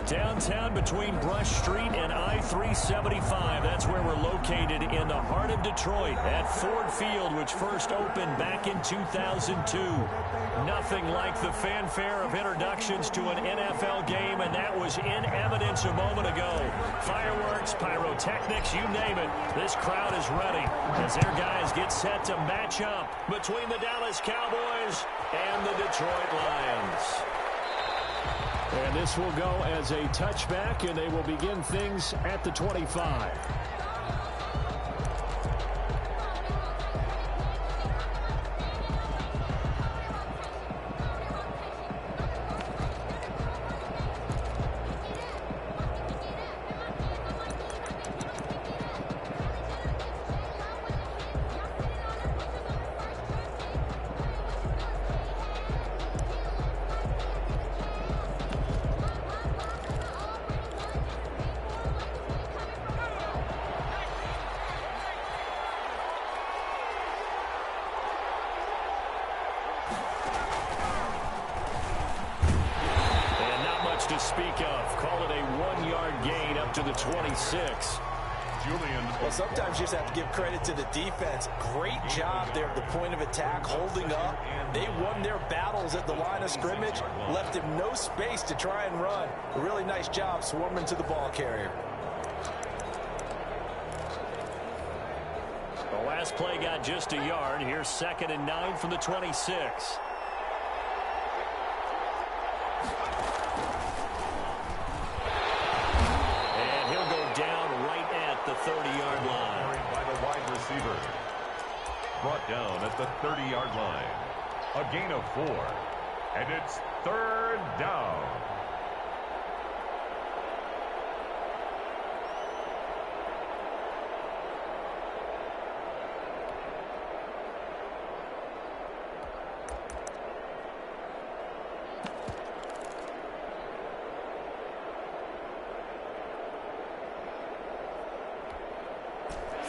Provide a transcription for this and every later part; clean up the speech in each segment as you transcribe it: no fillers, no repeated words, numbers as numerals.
Downtown between Brush Street and I-375. That's where we're located in the heart of Detroit at Ford Field, which first opened back in 2002. Nothing like the fanfare of introductions to an NFL game, and that was in evidence a moment ago. Fireworks, pyrotechnics, you name it. This crowd is ready as their guys get set to match up between the Dallas Cowboys and the Detroit Lions. And this will go as a touchback, and they will begin things at the 25. To speak of. Call it a 1-yard gain up to the 26. Julian. Well, sometimes you just have to give credit to the defense. Great job there at the point of attack, holding up. They won their battles at the line of scrimmage, left him no space to try and run. A really nice job swarming to the ball carrier. The last play got just a yard. Here's 2nd and 9 from the 26. The 30-yard line. By the wide receiver. Brought down at the 30-yard line. A gain of 4. And it's 3rd down.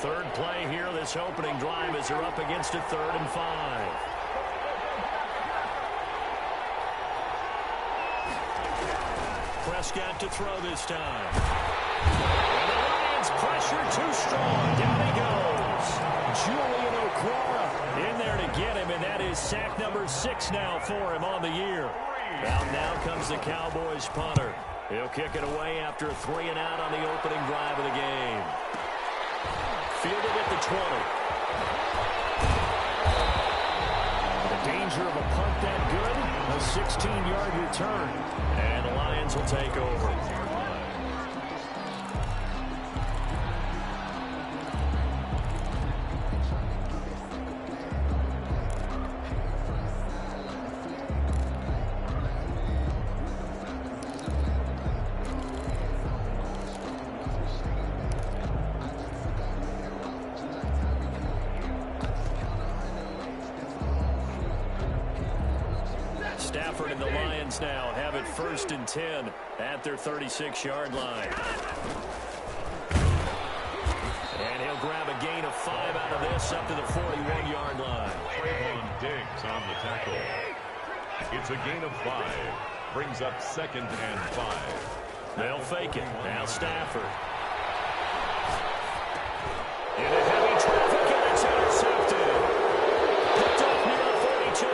Third play here, this opening drive as they're up against a 3rd and 5. Prescott to throw this time. And the Lions pressure too strong. Down he goes. Julian Okwara in there to get him, and that is sack number 6 now for him on the year. Out now comes the Cowboys punter. He'll kick it away after a 3 and out on the opening drive of the game. Fielded at the 20. The danger of a punt that good. A 16-yard return. And the Lions will take over. Stafford and the Lions now have it 1st and 10 at their 36-yard line. And he'll grab a gain of 5 out of this up to the 41-yard line. Trayvon Diggs on the tackle. It's a gain of 5. Brings up 2nd and 5. They'll fake it. Now Stafford. Into heavy traffic, and it's intercepted. Picked up near the 42.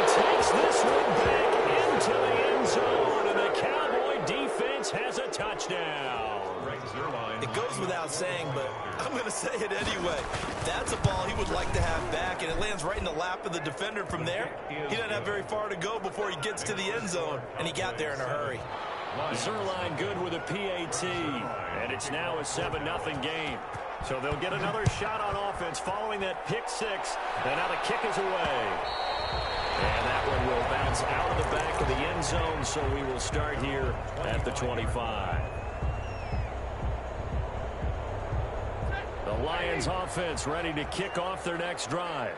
Takes this one back into the end zone, and the Cowboy defense has a touchdown. It goes without saying, but I'm going to say it anyway. That's a ball he would like to have back, and it lands right in the lap of the defender from there. He doesn't have very far to go before he gets to the end zone, and he got there in a hurry. Zerline good with a PAT, and it's now a 7-0 game. So they'll get another shot on offense following that pick 6, and now the kick is away. And that one will bounce out of the back of the end zone, so we will start here at the 25. The Lions offense ready to kick off their next drive.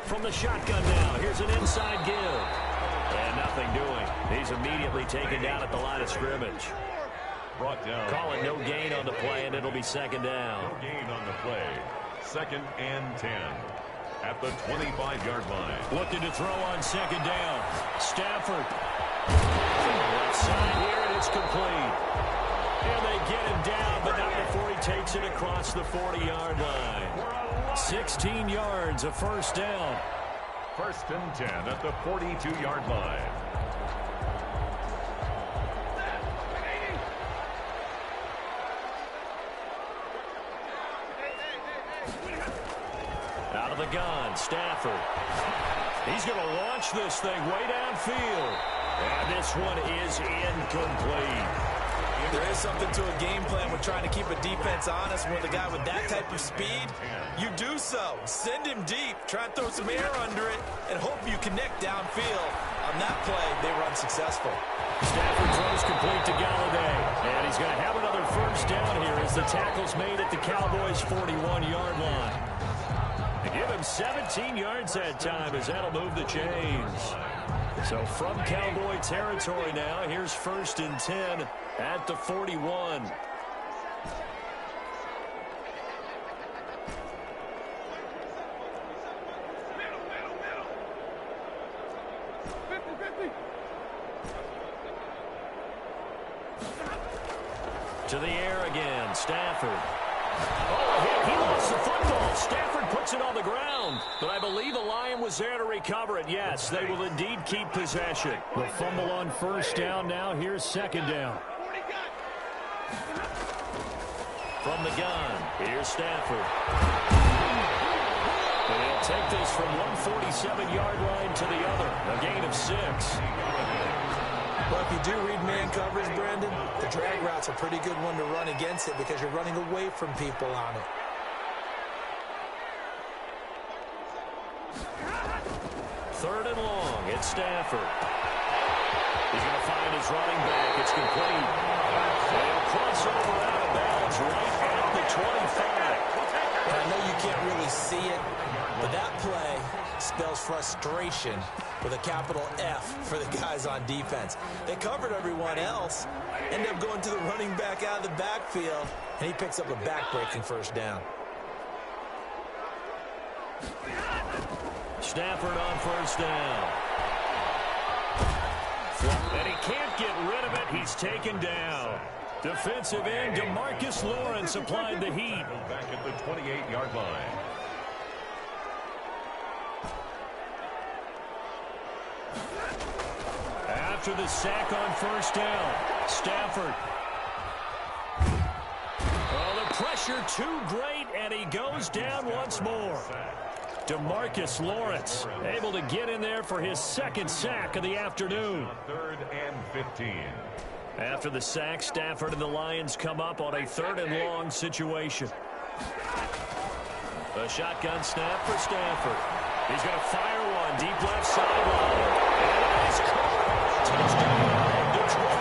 From the shotgun now, here's an inside give. And nothing doing. He's immediately taken down at the line of scrimmage. Brought down. Calling no gain on the play, and it'll be 2nd down. No gain on the play. 2nd and 10. at the 25-yard line. Looking to throw on second down. Stafford. Left side here, and it's complete. And they get him down, but not before he takes it across the 40-yard line. 16 yards, a first down. First and 10 at the 42-yard line. Out of the gun, Stafford. He's going to launch this thing way downfield. And this one is incomplete. There is something to a game plan with trying to keep a defense honest. With a guy with that type of speed, you do so. Send him deep. Try and throw some air under it and hope you connect downfield. On that play, they were unsuccessful. Stafford throws complete to Galladay. And he's going to have another first down here as the tackle's made at the Cowboys' 41-yard line. They give him 17 yards that time as that'll move the chains. So from Cowboy territory now, here's first and 10 at the 41. To the air again, Stafford. Oh, he lost the football. Stafford puts it on the ground. But I believe the Lion was there to recover it. Yes, they will indeed keep possession. The fumble on first down now. Here's second down. From the gun, here's Stafford. And he'll take this from one 47-yard line to the other. A gain of 6. Well, if you do read man coverage, Brandon, the drag route's a pretty good one to run against it because you're running away from people on it. Third and long, it's Stafford. He's going to find his running back. It's complete. They'll cross over out of bounds right at the 25. And I know you can't really see it, but that play spells frustration with a capital F for the guys on defense. They covered everyone else, end up going to the running back out of the backfield, and he picks up a back-breaking first down. Stafford on first down. And he can't get rid of it. He's taken down. Defensive end DeMarcus Lawrence applied the heat. Back at the 28-yard line. After the sack on first down, Stafford. Oh, the pressure too great, and he goes down once more. DeMarcus Lawrence able to get in there for his second sack of the afternoon. Third and 15. After the sack, Stafford and the Lions come up on a third and long situation. A shotgun snap for Stafford. He's going to fire one deep left sideline. And it's caught. Touchdown, Detroit.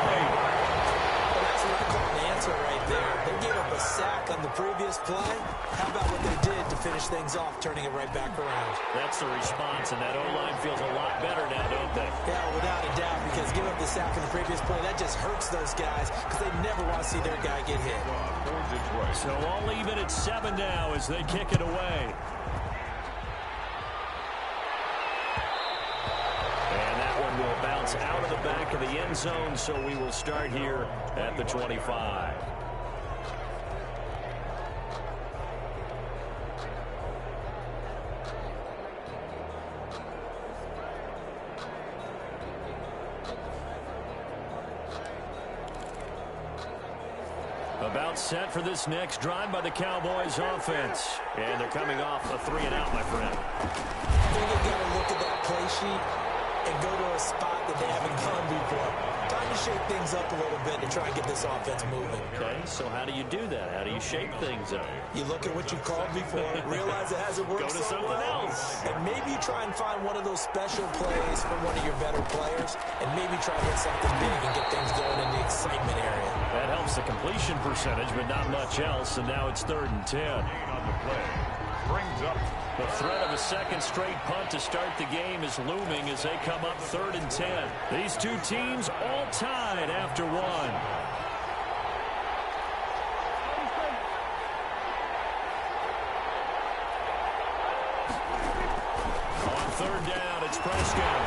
Well, that's what I call an answer right there. They gave up a sack on the previous play. How about what they did to finish things off, turning it right back around? That's the response, and that O-line feels a lot better now, don't they? Yeah, without a doubt, because giving up the sack on the previous play, that just hurts those guys because they never want to see their guy get hit. So all even at 7 now as they kick it away. And that one will bounce out of the back of the end zone, so we will start here at the 25. About set for this next drive by the Cowboys offense. And they're coming off a 3-and-out, my friend. I think they've got to look at that play sheet and go to a spot that they haven't gone before. Time to shake things up a little bit to try and get this offense moving. Okay, so how do you do that? How do you shake things up? You look at what you called before, realize it hasn't worked Go to so something well, else. and maybe you try and find one of those special plays from one of your better players, and maybe try to hit something big and get things going in the excitement area. That helps the completion percentage, but not much else, and now it's 3rd and 10. On the play. Brings up The threat of a second straight punt to start the game is looming as they come up 3rd and 10. These two teams all tied after one. third down. It's Prescott.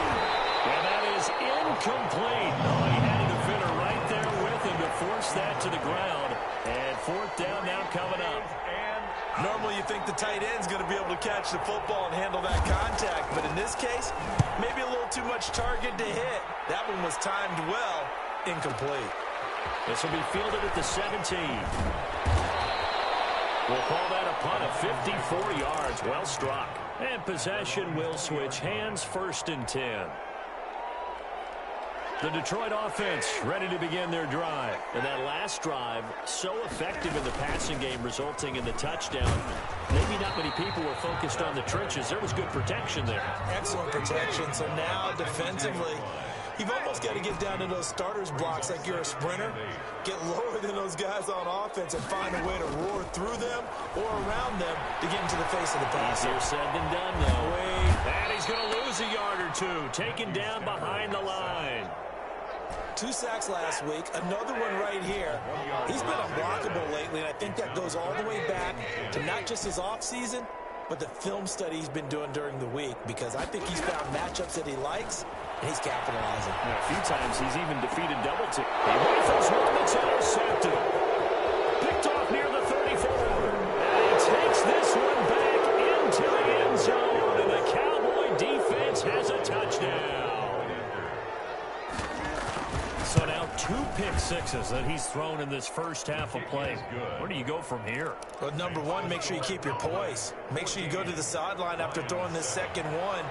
And that is incomplete. Oh, he had a defender right there with him to force that to the ground. And fourth down now coming up. Normally you think the tight end's going to be able to catch the football and handle that contact. But in this case, maybe a little too much target to hit. That one was timed well. Incomplete. This will be fielded at the 17. We'll call that a punt of 54 yards. Well struck. And possession will switch hands, 1st and 10. The Detroit offense ready to begin their drive. And that last drive, so effective in the passing game, resulting in the touchdown. Maybe not many people were focused on the trenches. There was good protection there. Excellent protection. So now defensively, you've almost got to get down to those starters blocks like you're a sprinter. Get lower than those guys on offense and find a way to roar through them or around them to get into the face of the pass. Easier said than done, though. And he's going to lose a yard or two. Taken down behind the line. 2 sacks last week, another one right here. He's been unblockable lately, and I think that goes all the way back to not just his offseason, but the film study he's been doing during the week, because I think he's found matchups that he likes, and he's capitalizing. And a few times he's even defeated double team. He rifles one that's intercepted. Picked off near the 34. And he takes this one back into the end zone, and the Cowboy defense has a touchdown. So now 2 pick sixes that he's thrown in this first half of play. Where do you go from here? Well, number one, make sure you keep your poise. Make sure you go to the sideline after throwing this second one,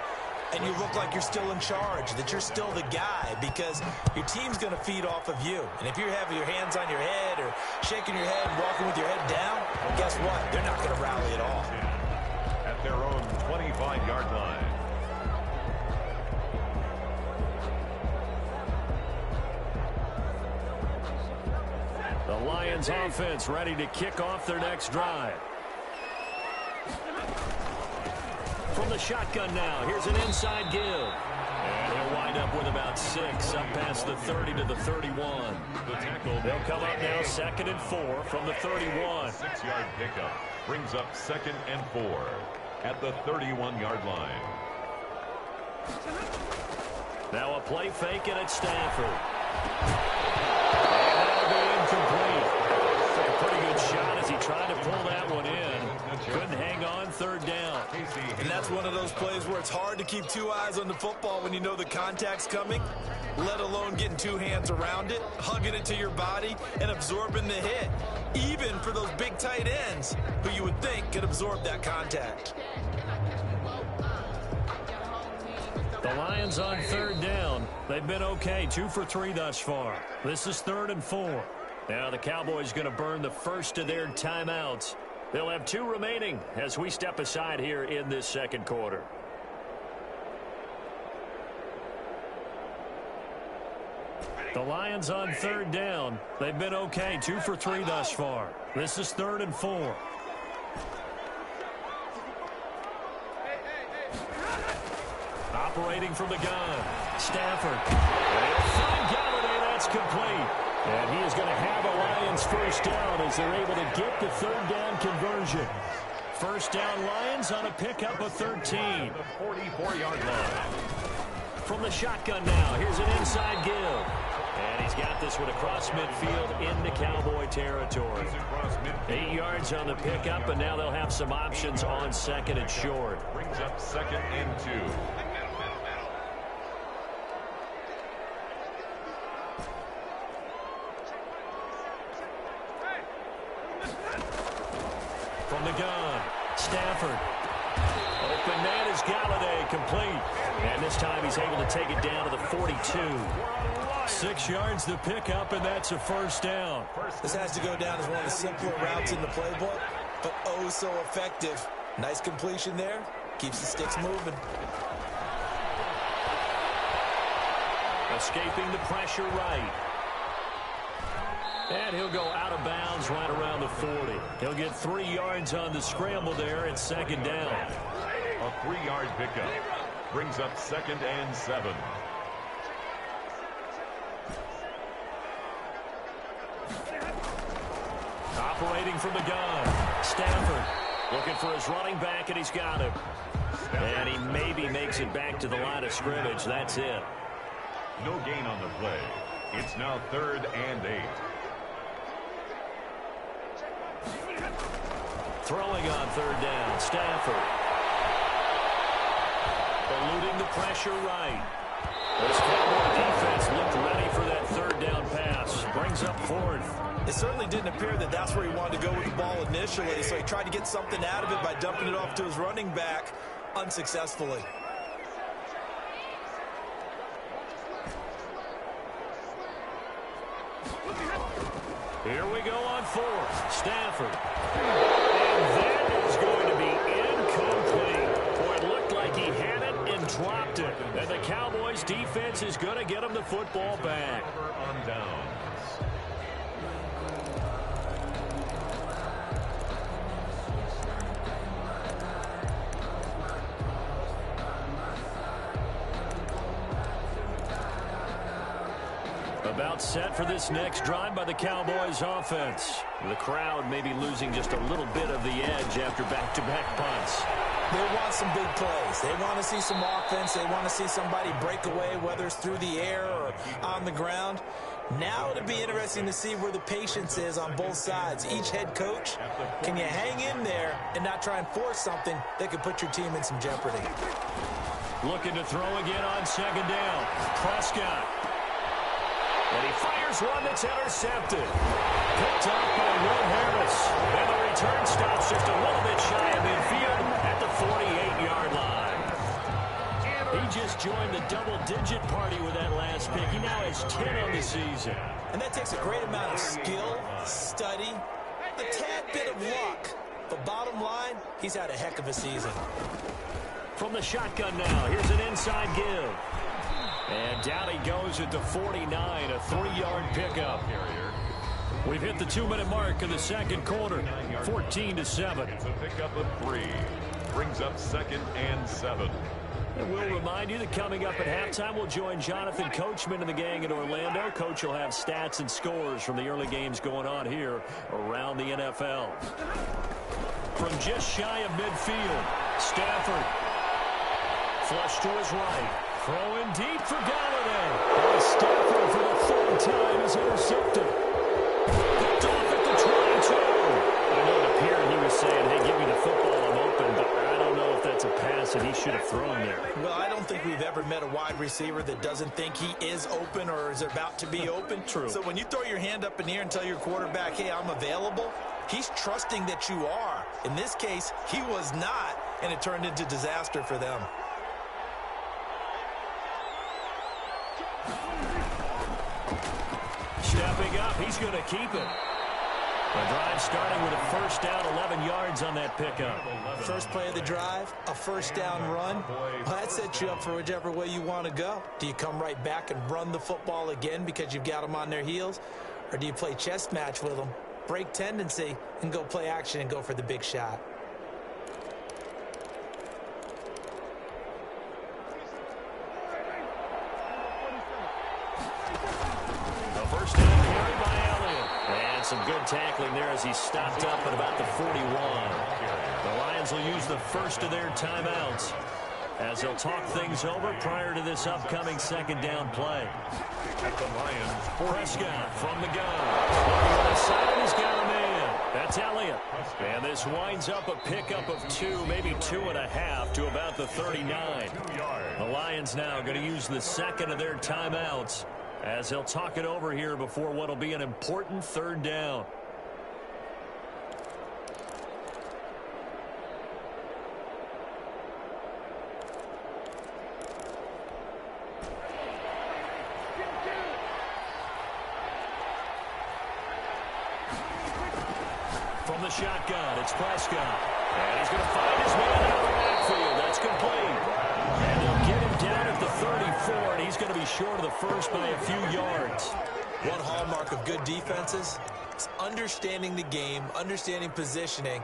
and you look like you're still in charge, that you're still the guy, because your team's going to feed off of you. And if you're having your hands on your head or shaking your head and walking with your head down, well, guess what? They're not going to rally at all. At their own 25-yard line. The Lions offense ready to kick off their next drive. From the shotgun now, here's an inside give. And he'll wind up with about 6, up past the 30 to the 31. The tackle. They'll come up now 2nd and 4 from the 31. 6-yard pickup brings up 2nd and 4 at the 31-yard line. Now a play fake, and it's Stafford. Incomplete. A pretty good shot as he tried to pull that one in. Couldn't hang on, 3rd down. And that's one of those plays where it's hard to keep 2 eyes on the football when you know the contact's coming, let alone getting 2 hands around it, hugging it to your body, and absorbing the hit. Even for those big tight ends who you would think could absorb that contact. The Lions on 3rd down. They've been okay, 2 for 3 thus far. This is 3rd and 4. Now the Cowboys going to burn the first of their timeouts. They'll have 2 remaining as we step aside here in this second quarter. The Lions on 3rd down. They've been okay, 2 for 3 thus far. This is 3rd and 4. Operating from the gun, Stafford. And he'll find Galladay. That's complete. And he is going to have a Lions first down as they're able to get the 3rd down conversion. First down Lions on a pickup of 13. The 44-yard line. From the shotgun now, here's an inside give. And he's got this one across midfield into Cowboy territory. 8 yards on the pickup, and now they'll have some options on 2nd and short. Brings up 2nd and 2. From the gun, Stafford. Open man is Galladay, complete. And this time he's able to take it down to the 42. 6 yards to pick up, and that's a first down. This has to go down as one of the simpler routes in the playbook, but oh so effective. Nice completion there. Keeps the sticks moving. Escaping the pressure right. And he'll go out of bounds right around the 40. He'll get 3 yards on the scramble there at 2nd down. A 3-yard pickup brings up 2nd and 7. Operating from the gun, Stafford looking for his running back, and he's got him. And he may maybe makes it back to the line of scrimmage. That's it. No gain on the play. It's now 3rd and 8. Throwing on 3rd down, Stafford. Eluding the pressure right. This Cowboy defense looked ready for that 3rd down pass. Brings up 4th. It certainly didn't appear that that's where he wanted to go with the ball initially, so he tried to get something out of it by dumping it off to his running back unsuccessfully. Here we go on 4th. Stafford. And that is going to be incomplete. Boy, it looked like he had it and dropped it. And the Cowboys defense is going to get him the football back. On downs. About set for this next drive by the Cowboys offense. The crowd may be losing just a little bit of the edge after back-to-back punts. They want some big plays. They want to see some offense. They want to see somebody break away, whether it's through the air or on the ground. Now it'll be interesting to see where the patience is on both sides. Each head coach, can you hang in there and not try and force something that could put your team in some jeopardy? Looking to throw again on 2nd down. Prescott. And he fires one that's intercepted. Picked up by Will Harris. And the return stops just a little bit shy of midfield at the 48-yard line. He just joined the double-digit party with that last pick. He now has 10 on the season. And that takes a great amount of skill, study, a tad bit of luck. But bottom line, he's had a heck of a season. From the shotgun now, here's an inside give. And down he goes at the 49, a 3-yard pickup. We've hit the 2-minute mark of the 2nd quarter, 14-7. It's a pickup of 3. Brings up 2nd and 7. And we'll remind you that coming up at halftime, we'll join Jonathan Coachman and the gang in Orlando. Coach will have stats and scores from the early games going on here around the NFL. From just shy of midfield, Stafford. Flush to his right. Throwing deep for Galladay. And Stafford for the 3rd time is intercepted. Picked off at the 22. I know it appeared he was saying, hey, give me the football, I'm open, but I don't know if that's a pass that he should have thrown there. Well, I don't think we've ever met a wide receiver that doesn't think he is open or is about to be open. True. So when you throw your hand up in the air and tell your quarterback, hey, I'm available, he's trusting that you are. In this case, he was not, and it turned into disaster for them. Stepping up, he's going to keep it. The drive starting with a 1st down, 11 yards on that pickup. First play of the drive, a 1st down run. Well, that sets you up for whichever way you want to go. Do you come right back and run the football again because you've got them on their heels? Or do you play chess match with them, break tendency, and go play action and go for the big shot? Some good tackling there as he stopped up at about the 41. The Lions will use the first of their timeouts as they'll talk things over prior to this upcoming 2nd down play. At the Lions, Prescott from the gun. On the side, he's got a man. That's Elliott. And this winds up a pickup of 2, maybe 2.5 to about the 39. The Lions now going to use the 2nd of their timeouts as they'll talk it over here before what will be an important 3rd down. From the shotgun, it's Prescott. And he's going to find his man out of the backfield. That's complete. And they'll get him down at the 34, and he's going to be short of the first by a few yards. One hallmark of good defenses is understanding the game, understanding positioning,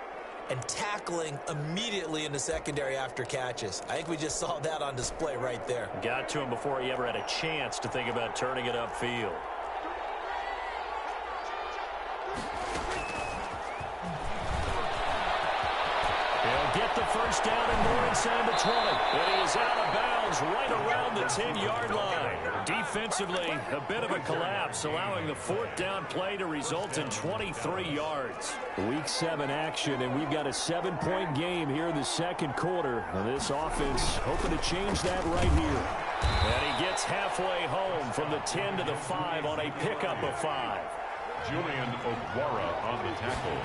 and tackling immediately in the secondary after catches. I think we just saw that on display right there. Got to him before he ever had a chance to think about turning it upfield. He'll get the 1st down and more inside the 20. And he is out of bounds right around the 10-yard line. Defensively, a bit of a collapse, allowing the fourth down play to result in 23 yards. Week 7 action, and we've got a 7-point game here in the second quarter. And this offense hoping to change that right here. And he gets halfway home from the 10 to the 5 on a pickup of 5. Julian Okwara on the tackle.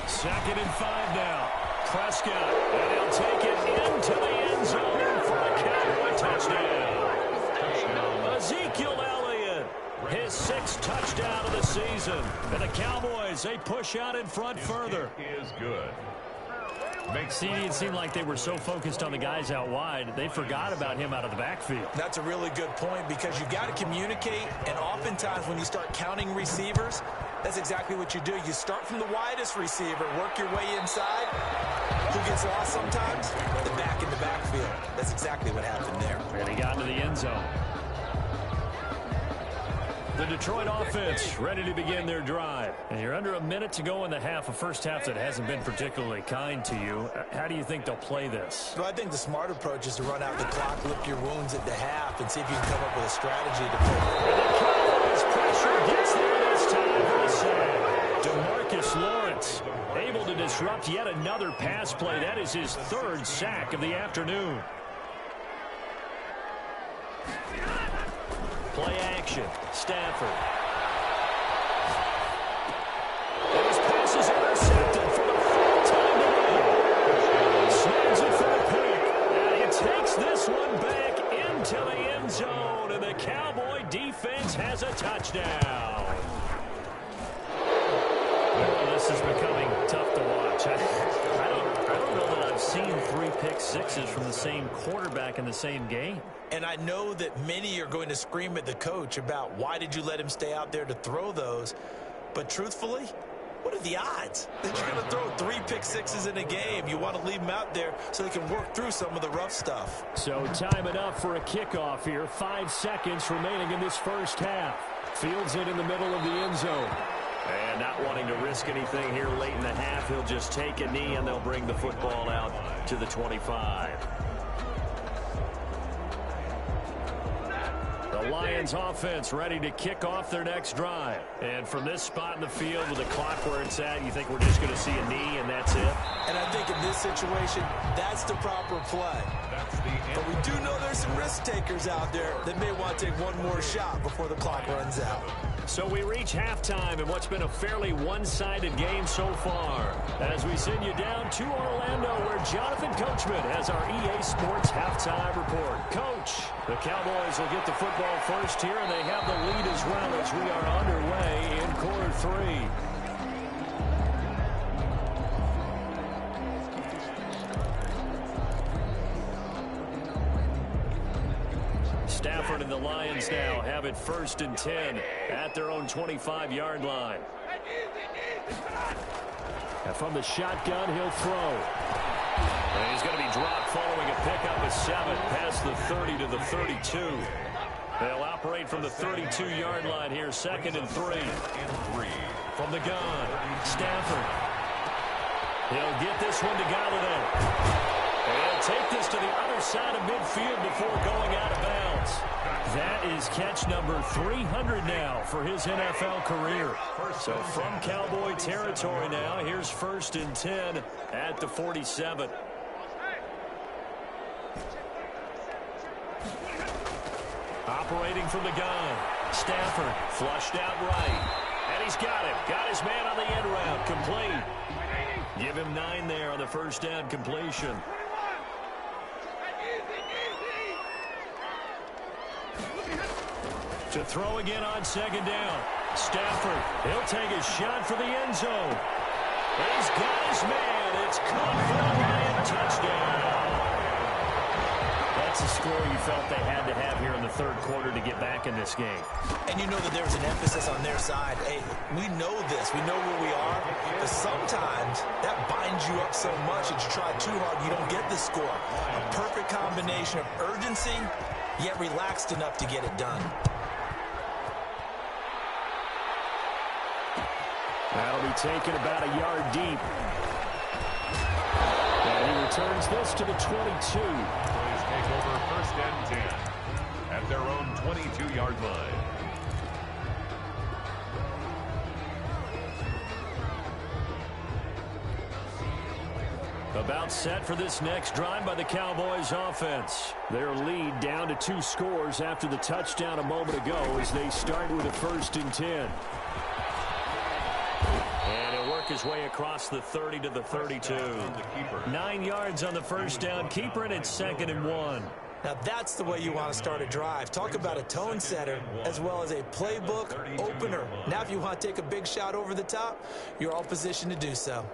2nd and 5 now. Prescott, and he'll take it into the end zone for a Cowboy touchdown. Ezekiel Elliott, his 6th touchdown of the season. And the Cowboys, they push out in front further. Is good. It seemed like they were so focused on the guys out wide, they forgot about him out of the backfield. That's a really good point because you got to communicate, and oftentimes when you start counting receivers, that's exactly what you do. You start from the widest receiver, work your way inside. Who gets lost sometimes? The back in the backfield. That's exactly what happened there. And he got into the end zone. The Detroit offense ready to begin their drive. And you're under a minute to go in the half, a first half that hasn't been particularly kind to you. How do you think they'll play this? Well, I think the smart approach is to run out the clock, lick your wounds at the half, and see if you can come up with a strategy to play. And the Cowboys pressure gets there this time for the sack. DeMarcus Lawrence able to disrupt yet another pass play. That is his 3rd sack of the afternoon. Play action. Stafford. And his pass is intercepted for the 4th time today. Snags it for the pick. And he takes this one back into the end zone. And the Cowboy defense has a touchdown. Well, this is becoming tough to watch. I don't know that I've seen 3 pick sixes from the same quarterback in the same game. And I know that many are going to scream at the coach about why did you let him stay out there to throw those. But truthfully, what are the odds that you're going to throw 3 pick sixes in a game? You want to leave them out there so they can work through some of the rough stuff. So time enough for a kickoff here. 5 seconds remaining in this first half. Fields it in the middle of the end zone. And not wanting to risk anything here late in the half, he'll just take a knee and they'll bring the football out to the 25. The Lions offense ready to kick off their next drive. And from this spot in the field with the clock where it's at, you think we're just going to see a knee and that's it? And I think in this situation, that's the proper play. But we do know there's some risk takers out there that may want to take one more shot before the clock runs out. So we reach halftime in what's been a fairly one-sided game so far. As we send you down to Orlando, where Jonathan Coachman has our EA Sports halftime report. Coach, the Cowboys will get the football first here, and they have the lead as well as we are underway in quarter 3. Stafford and the Lions now have it 1st and 10 at their own 25-yard line. And from the shotgun, he'll throw. And he's going to be dropped following a pickup of 7 past the 30 to the 32. They'll operate from the 32-yard line here, 2nd and 3. From the gun, Stafford. He'll get this one to Galladay. And he'll take this to the other side of midfield before going out of bounds. That is catch number 300 now for his NFL career. So from Cowboy territory now, here's 1st and 10 at the 47. Operating from the gun. Stafford flushed out right. And he's got it. Got his man on the end route. Complete. Give him 9 there on the first down completion. To throw again on 2nd down. Stafford, he'll take a shot for the end zone. He's got his man. It's caught for the Lion touchdown. That's a score you felt they had to have here in the 3rd quarter to get back in this game. And you know that there's an emphasis on their side. Hey, we know this. We know where we are. But sometimes that binds you up so much that you try too hard, you don't get the score. A perfect combination of urgency, yet relaxed enough to get it done. That'll be taken about a yard deep. And he returns this to the 22. Cowboys take over 1st and 10 at their own 22-yard line. About set for this next drive by the Cowboys offense. Their lead down to 2 scores after the touchdown a moment ago as they start with a 1st and 10. And he'll work his way across the 30 to the 32. 9 yards on the 1st down. Keeper, and it's 2nd and 1. Now that's the way you want to start a drive. Talk about a tone setter as well as a playbook opener. Now if you want to take a big shot over the top, you're all positioned to do so.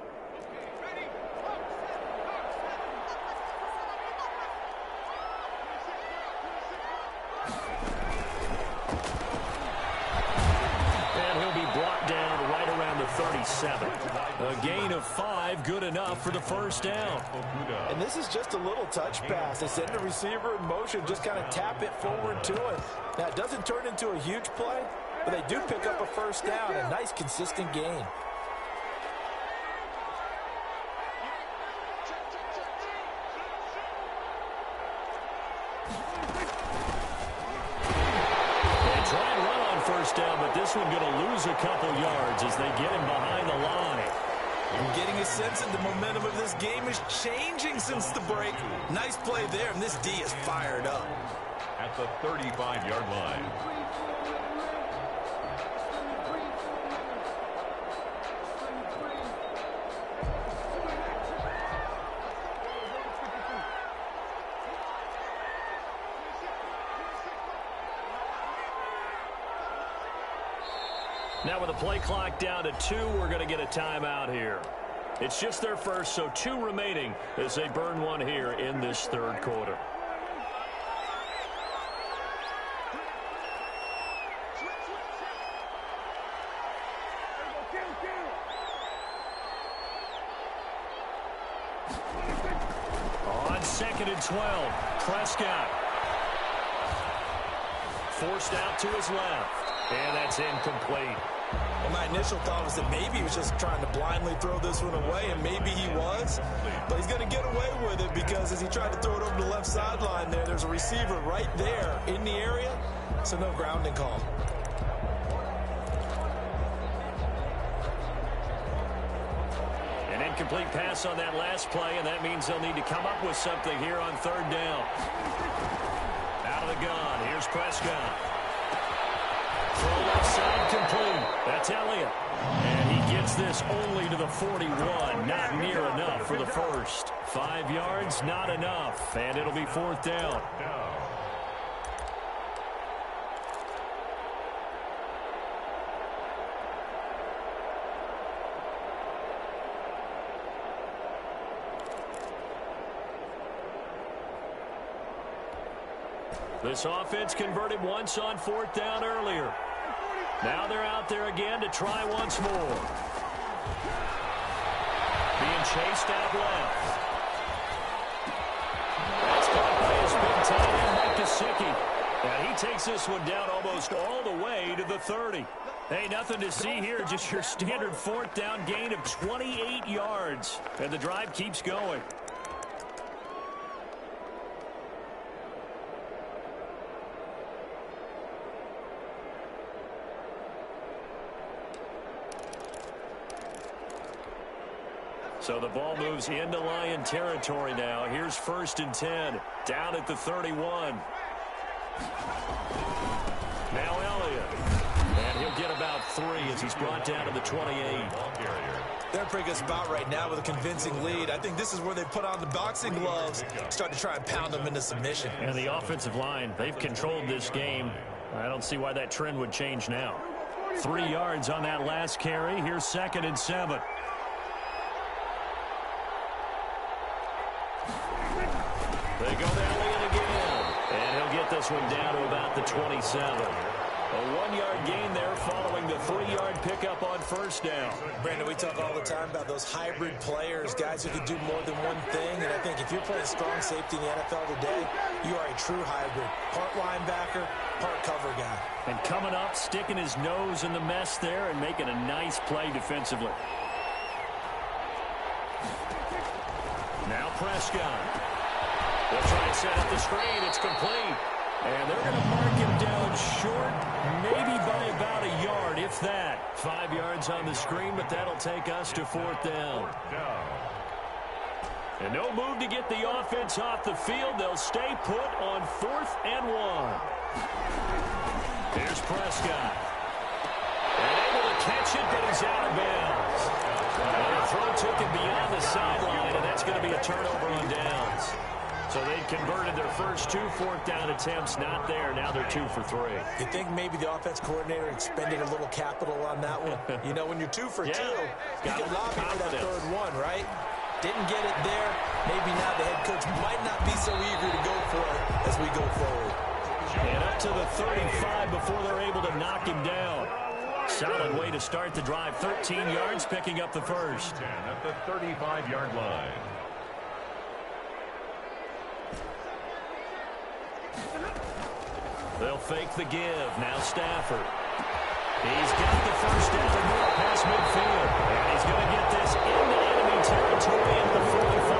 Brought down right around the 37. A gain of 5, good enough for the 1st down. And this is just a little touch pass. They send the receiver in motion, just kind of tap it forward to him. Now, it doesn't turn into a huge play, but they do pick up a 1st down, a nice, consistent gain. Down, but this one going to lose a couple yards as they get him behind the line. I'm getting a sense that the momentum of this game is changing since the break. Nice play there, and this D is fired up. At the 35-yard line. Now with the play clock down to 2, we're going to get a timeout here. It's just their first, so 2 remaining as they burn one here in this 3rd quarter. On 2nd and 12, Prescott. Forced out to his left. And that's incomplete. Well, my initial thought was that maybe he was just trying to blindly throw this one away, and maybe he was. But he's going to get away with it because as he tried to throw it over the left sideline there's a receiver right there in the area, so no grounding call. An incomplete pass on that last play, and that means they'll need to come up with something here on 3rd down. Out of the gun, here's Prescott. Throw left side complete. That's Elliott. And he gets this only to the 41. Not near enough for the 1st. 5 yards, not enough. And it'll be 4th down. This offense converted once on 4th down earlier. Now they're out there again to try once more. Being chased out left. That's caught by his big tight end, Mike Gesicki. And he takes this one down almost all the way to the 30. Hey, nothing to see here, just your standard 4th down gain of 28 yards. And the drive keeps going. So the ball moves into Lion territory now. Here's 1st and 10. Down at the 31. Now Elliott. And he'll get about 3 as he's brought down to the 28. They're in a pretty good spot right now with a convincing lead. I think this is where they put on the boxing gloves, start to try and pound them into submission. And the offensive line, they've controlled this game. I don't see why that trend would change now. 3 yards on that last carry. Here's 2nd and 7. They go to Elliott again. And he'll get this one down to about the 27. A 1-yard gain there following the 3-yard pickup on 1st down. Brandon, we talk all the time about those hybrid players, guys who can do more than one thing. And I think if you're playing strong safety in the NFL today, you are a true hybrid. Part linebacker, part cover guy. And coming up, sticking his nose in the mess there and making a nice play defensively. Now Prescott. They'll try and set up the screen. It's complete. And they're going to mark him down short, maybe by about a yard, if that. 5 yards on the screen, but that'll take us to 4th down. And no move to get the offense off the field. They'll stay put on 4th and 1. Here's Prescott. And able to catch it, but he's out of bounds. And the throw took him beyond the sideline, and that's going to be a turnover on downs. So they converted their first 2 4th down attempts. Not there. Now they're 2 for 3. You think maybe the offense coordinator expended a little capital on that one? You know, when you're 2 for 2, you can lobby for that 3rd one, right? Didn't get it there. Maybe now the head coach might not be so eager to go for it as we go forward. And up to the 35 before they're able to knock him down. Solid way to start the drive. 13 yards, picking up the first. 10 at the 35-yard line. They'll fake the give. Now Stafford. He's got the first down and more past midfield. And he's going to get this into enemy territory at the 45.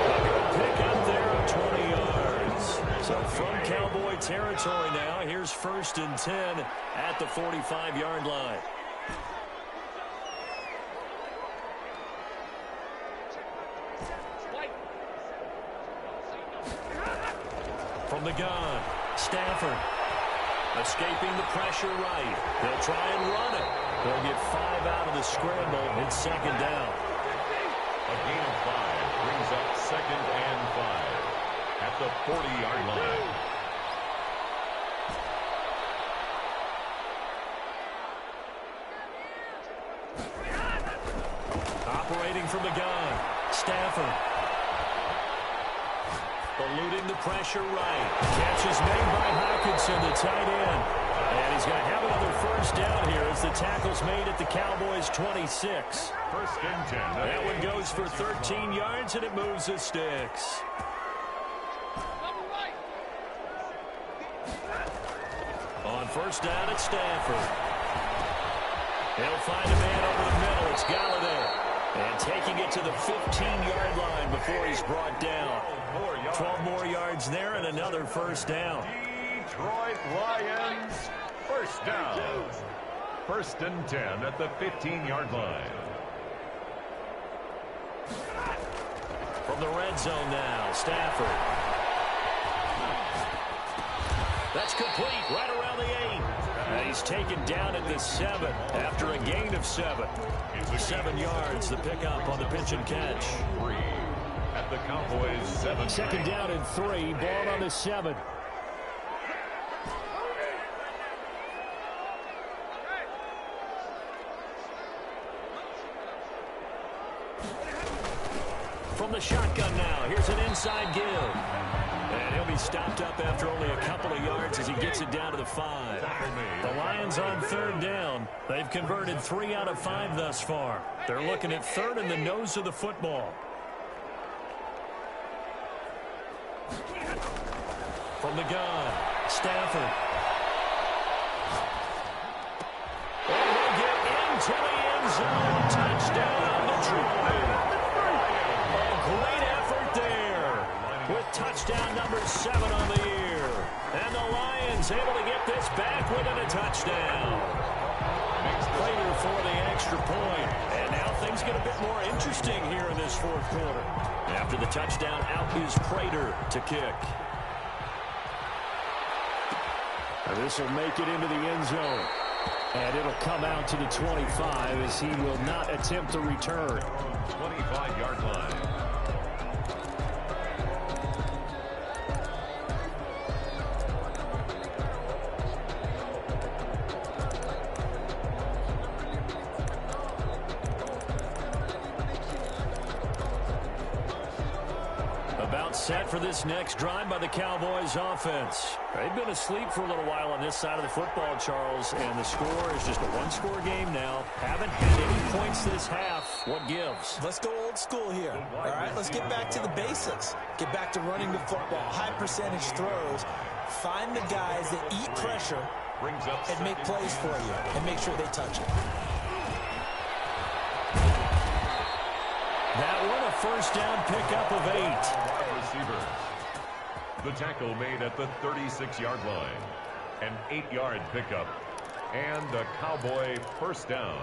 A good pick up there of 20 yards. So from Cowboy territory now, here's 1st and 10 at the 45-yard line. From the gun, Stafford. Escaping the pressure right. They'll try and run it. They'll get 5 out of the scramble. It's 2nd down. A gain of 5 brings up 2nd and 5 at the 40-yard line. Operating from the gun, Stafford. Eluding the pressure right. Catch is made by Hawkinson, the tight end. And he's going to have another first down here as the tackle's made at the Cowboys' 26. 1st and 10. That one goes for 13 yards, and it moves the sticks. On 1st down, it's Stafford. He'll find a man over the middle. It's Galladay. And taking it to the 15-yard line before he's brought down. 12 more yards there and another first down. Detroit Lions, 1st down. 1st and 10 at the 15-yard line. From the red zone now, Stafford. That's complete right around the 8. And he's taken down at the 7 after a gain of 7. 7 yards, the pickup on the pitch and catch. 3 at the Cowboys' 7. 2nd down and 3, ball on the 7. From the shotgun now, here's an inside give. And he'll be stopped up after only a couple of yards as he gets it down to the 5. The Lions on 3rd down. They've converted 3 out of 5 thus far. They're looking at 3rd in the nose of the football. From the gun, Stafford. And they'll get into the end zone. Touchdown, Detroit. A great effort there with touchdown number 7 on the year. And the Lions able to get this back within a touchdown. Prater for the extra point. And now things get a bit more interesting here in this 4th quarter. After the touchdown, out is Prater to kick. And this will make it into the end zone. And it'll come out to the 25 as he will not attempt to return. 25-yard line. Set for this next drive by the Cowboys offense. They've been asleep for a little while on this side of the football, Charles, and the score is just a one-score game now. Haven't had any points this half. What gives? Let's go old school here. All right, let's get back to the basics. Get back to running the football, high percentage throws. Find the guys that eat pressure and make plays for you and make sure they touch it. That one a first down pickup of 8. Wide receivers. The tackle made at the 36-yard line. An 8-yard pickup. And a Cowboy first down.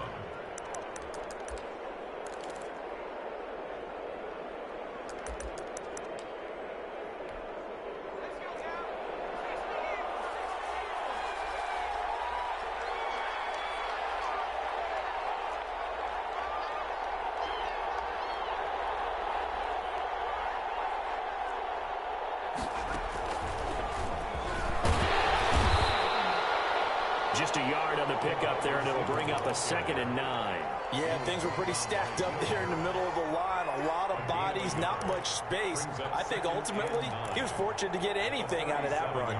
Just a yard on the pickup there, and it'll bring up a 2nd and 9. Yeah, things were pretty stacked up there in the middle of the line. A lot of bodies, not much space. I think ultimately he was fortunate to get anything out of that run.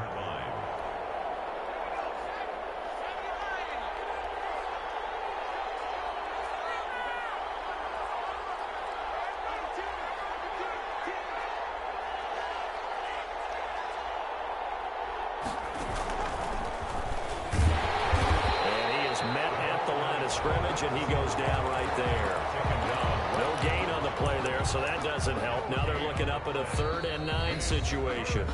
Scrimmage, and he goes down right there. No gain on the play there, so that doesn't help. Now they're looking up at a 3rd and 9 situation.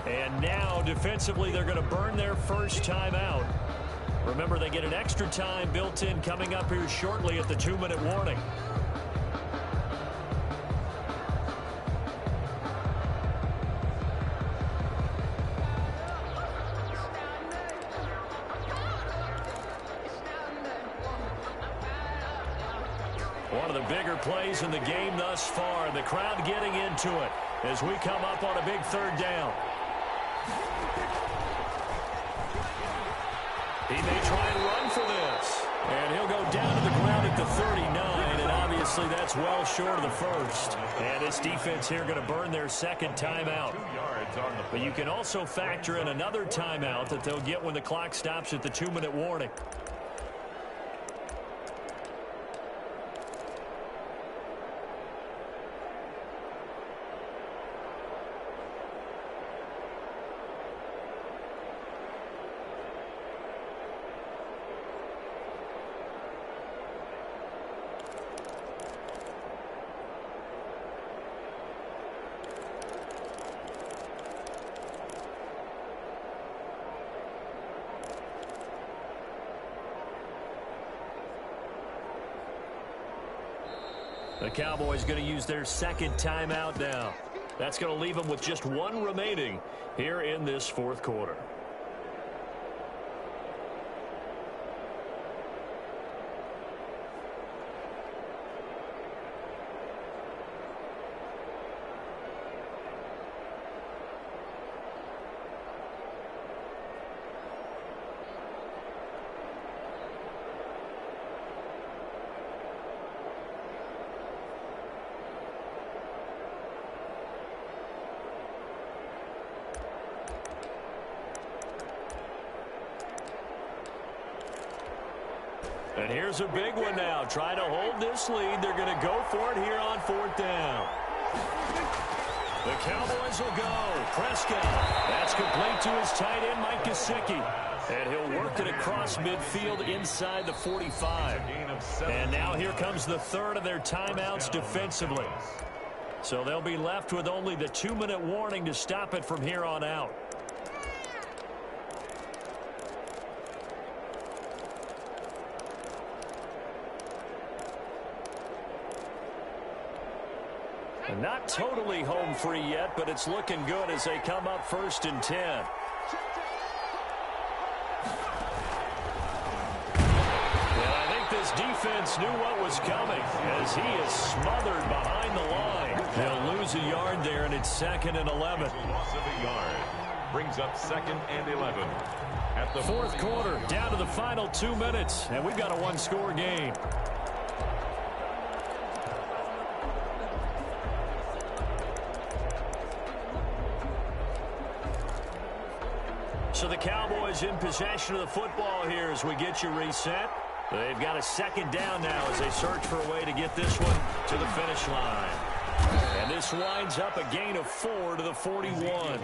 And now, defensively, they're going to burn their first timeout. Remember, they get an extra time built in coming up here shortly at the 2-minute warning. One of the bigger plays in the game thus far. The crowd getting into it as we come up on a big 3rd down. He may try and run for this. And he'll go down to the ground at the 39, and obviously that's well short of the first. And this defense here going to burn their 2nd timeout. But you can also factor in another timeout that they'll get when the clock stops at the 2-minute warning. The Cowboys going to use their 2nd timeout now. That's going to leave them with just 1 remaining here in this 4th quarter. And here's a big one now. Trying to hold this lead. They're going to go for it here on 4th down. The Cowboys will go. Prescott. That's complete to his tight end, Mike Gesicki. And he'll work it across midfield inside the 45. And now here comes the 3rd of their timeouts defensively. So they'll be left with only the 2-minute warning to stop it from here on out. Not totally home free yet, but it's looking good as they come up 1st and 10. And I think this defense knew what was coming as he is smothered behind the line. They'll lose a yard there, and it's 2nd and 11. Loss of a yard brings up 2nd and 11. At the 4th quarter, down to the final 2 minutes, and we've got a 1-score game. So the Cowboys in possession of the football here as we get you reset. They've got a 2nd down now as they search for a way to get this one to the finish line. And this winds up a gain of 4 to the 41.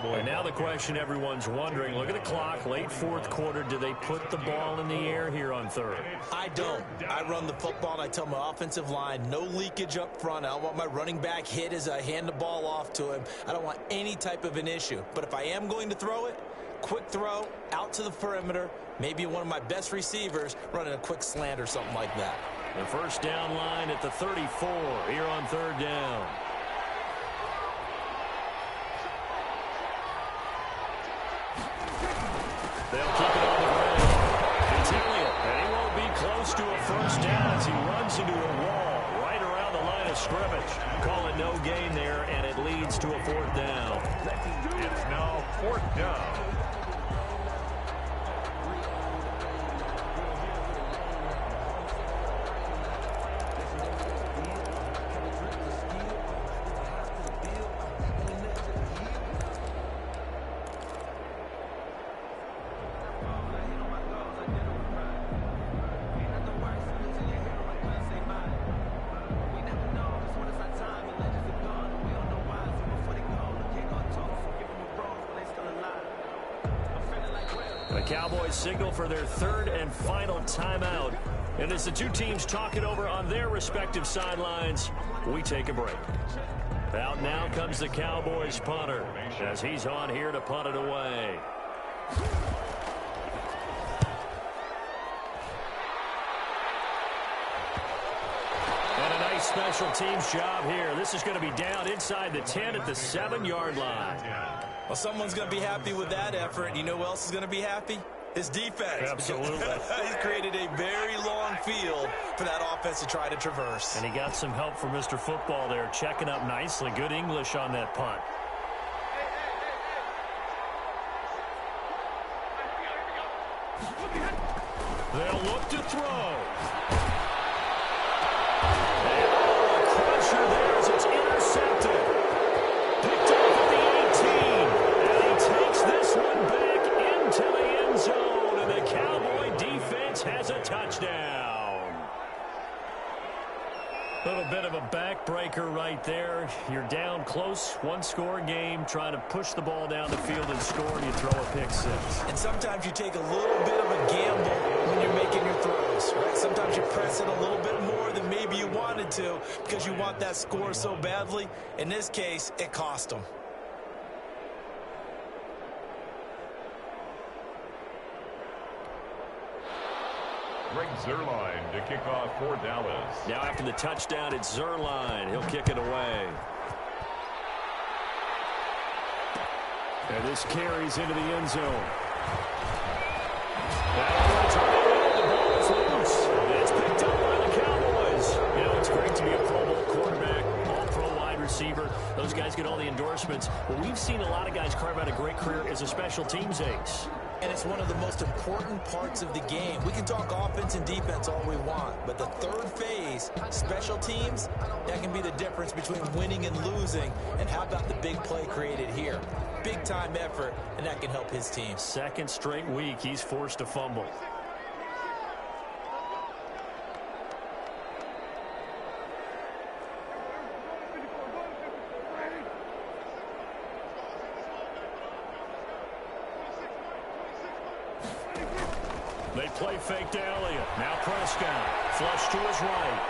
And now the question everyone's wondering, look at the clock, late fourth quarter, do they put the ball in the air here on third? I don't. I run the football and I tell my offensive line, no leakage up front. I don't want my running back hit as I hand the ball off to him. I don't want any type of an issue. But if I am going to throw it, quick throw, out to the perimeter, maybe one of my best receivers running a quick slant or something like that. The first down line at the 34 here on third down. They'll keep it on the ground. It's Elliott, and he won't be close to a first down as he runs into a wall right around the line of scrimmage. Call it no gain there, and it leads to a fourth down. It's now fourth down. The Cowboys signal for their third and final timeout. And as the two teams talk it over on their respective sidelines, we take a break. Out now comes the Cowboys punter as he's on here to punt it away. And a nice special teams job here. This is going to be down inside the 10 at the 7-yard line. Well, someone's going to be happy with that effort. You know who else is going to be happy? His defense. Absolutely. He's created a very long field for that offense to try to traverse. And he got some help from Mr. Football there, checking up nicely. Good English on that punt. They'll look to throw. And a crusher there as it's intercepted. Picked up at the 18. And he takes this one back into the end zone. And the Cowboy defense has a touchdown. A little bit of a backbreaker right there. You're down close, one-score game, trying to push the ball down the field and score, and you throw a pick six. And sometimes you take a little bit of a gamble when you're making your throws, right? Sometimes you press it a little bit more than maybe you wanted to because you want that score so badly. In this case, it cost them. Greg Zuerlein to kick off for Dallas. Now after the touchdown, it's Zuerlein. He'll kick it away. And this carries into the end zone. The ball is loose. It's picked up by the Cowboys. You know, it's great to be a Pro Bowl quarterback, all-pro wide receiver. Those guys get all the endorsements. But we've seen a lot of guys carve out a great career as a special teams ace. And it's one of the most important parts of the game. We can talk offense and defense all we want, but the third phase, special teams, that can be the difference between winning and losing. And how about the big play created here? Big time effort, and that can help his team. Second straight week, he's forced to fumble. They play fake to Elliott. Now Prescott. Flush to his right.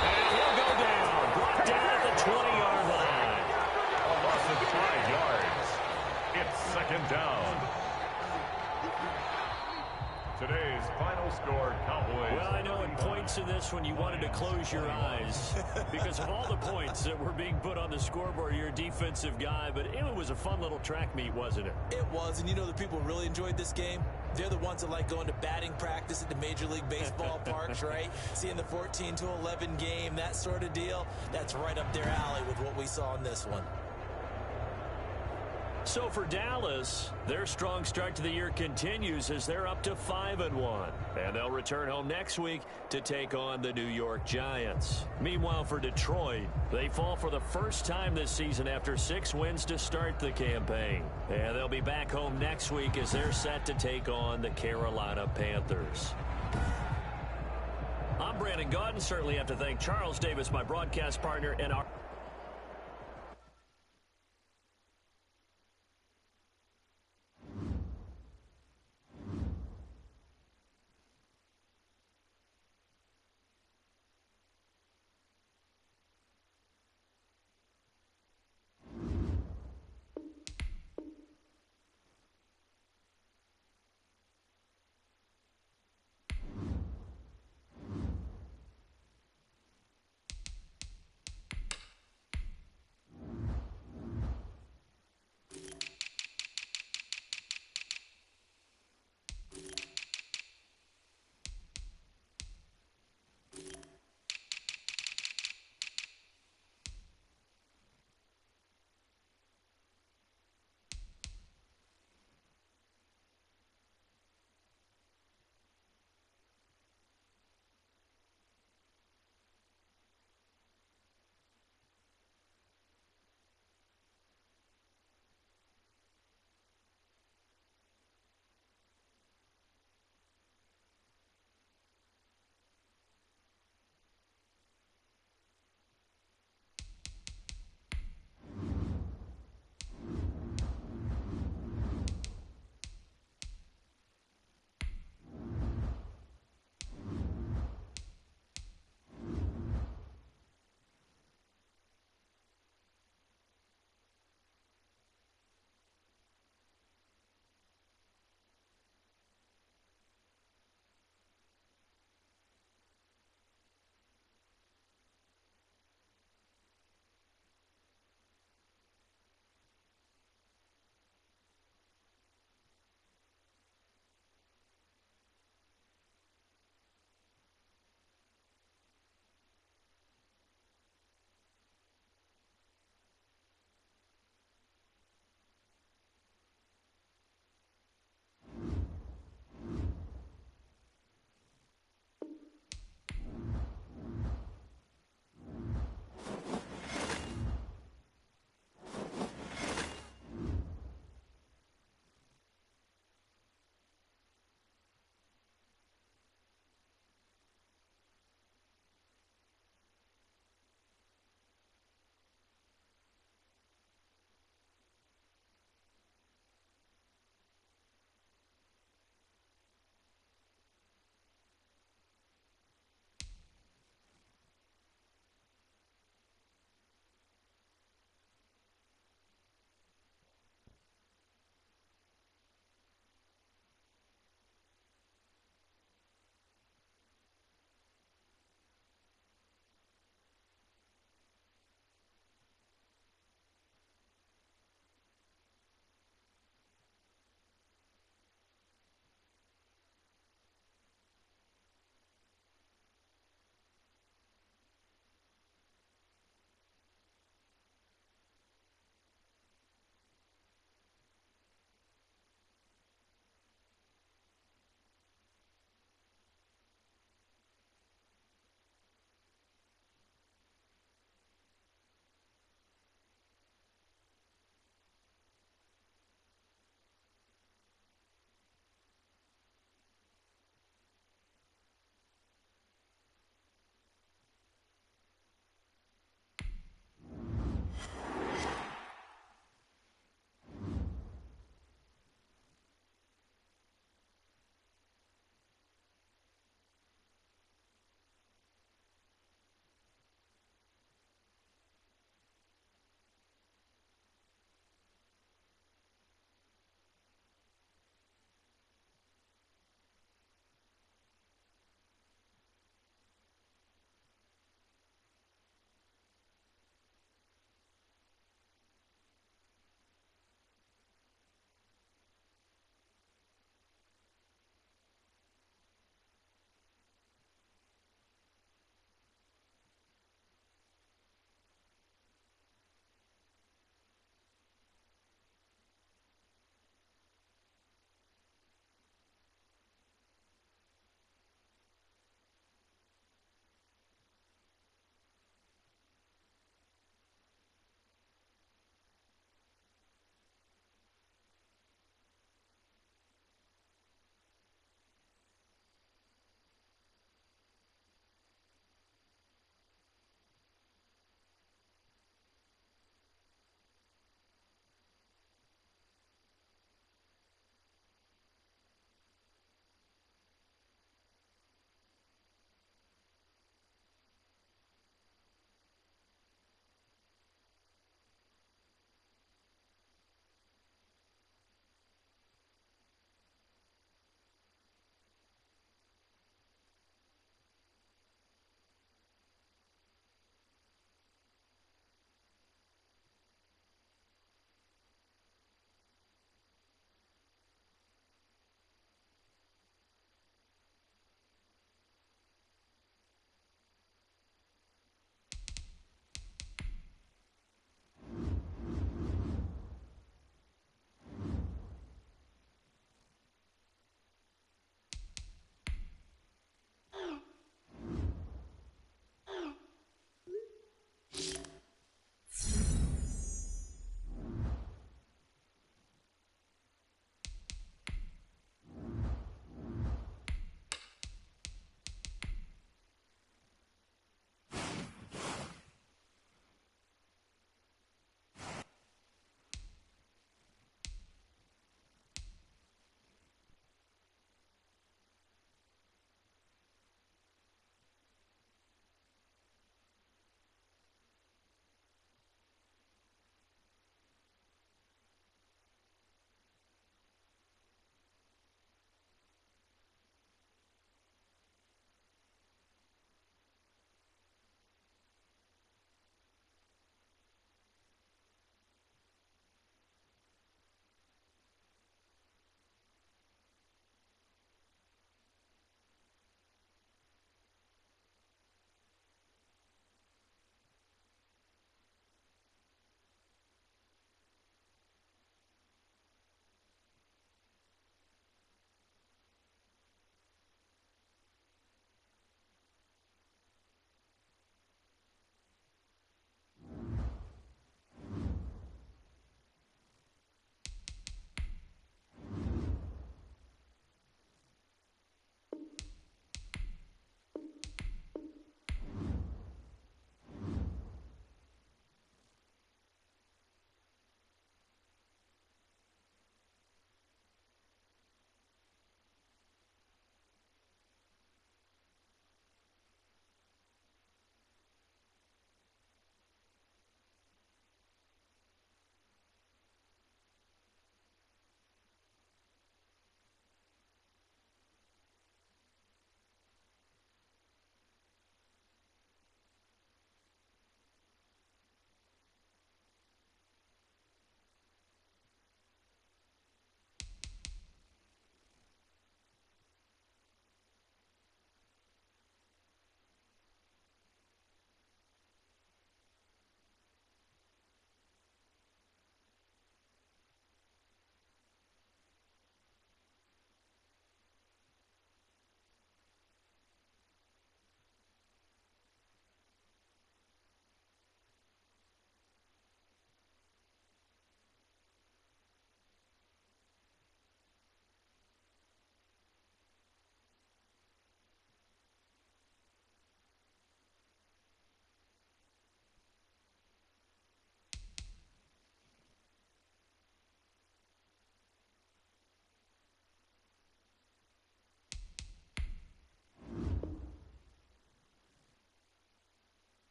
And he'll go down. Brought down at the 20-yard line. A loss of 5 yards. It's second down. Today's final score, Cowboys. Well, I know in points in this one you wanted to close your eyes because of all the points that were being put on the scoreboard. You're a defensive guy, but it was a fun little track meet, wasn't it? It was, and you know the people who really enjoyed this game? They're the ones that like going to batting practice at the Major League Baseball parks, right? Seeing the 14-11 game, that sort of deal. That's right up their alley with what we saw in this one. So for Dallas, their strong start to the year continues as they're up to 5-1. And they'll return home next week to take on the New York Giants. Meanwhile, for Detroit, they fall for the first time this season after 6 wins to start the campaign. And they'll be back home next week as they're set to take on the Carolina Panthers. I'm Brandon Gaudin. Certainly have to thank Charles Davis, my broadcast partner, and our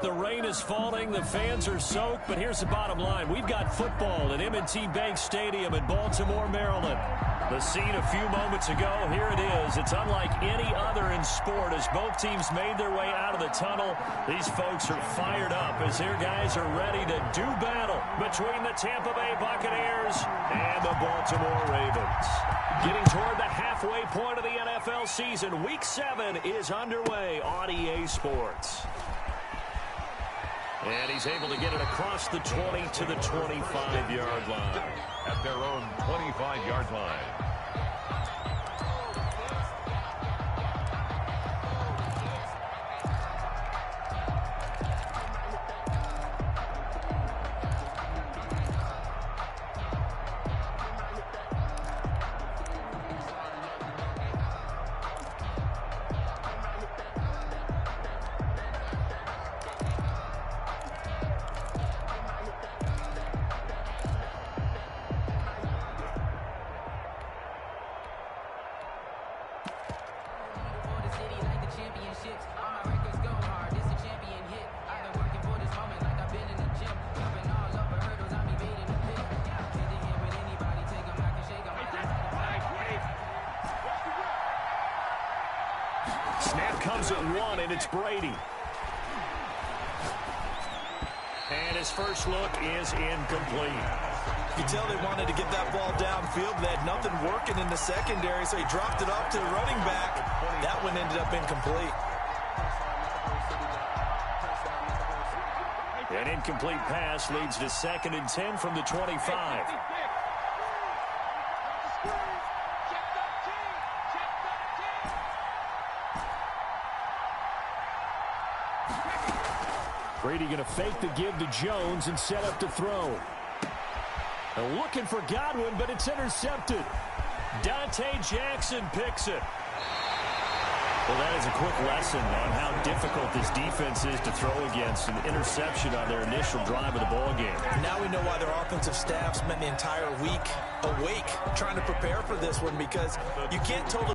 The rain is falling. The fans are soaked. But here's the bottom line. We've got football at M&T Bank Stadium in Baltimore, Maryland. The scene a few moments ago, here it is. It's unlike any other in sport as both teams made their way out of the tunnel. These folks are fired up as their guys are ready to do battle between the Tampa Bay Buccaneers and the Baltimore Ravens. Getting toward the halfway point of the NFL season, Week 7 is underway on EA Sports. And he's able to get it across the 20 to the 25-yard line. At their own 25-yard line. Snap comes at 1, and it's Brady. And his first look is incomplete. You can tell they wanted to get that ball downfield. They had nothing working in the secondary, so he dropped it off to the running back. That one ended up incomplete. An incomplete pass leads to 2nd and 10 from the 25. Brady going to fake the give to Jones and set up to throw. And looking for Godwin, but it's intercepted. Dante Jackson picks it. Well, that is a quick lesson on how difficult this defense is to throw against. An interception on their initial drive of the ball game. Now we know why their offensive staff spent the entire week awake trying to prepare for this one, because you can't totally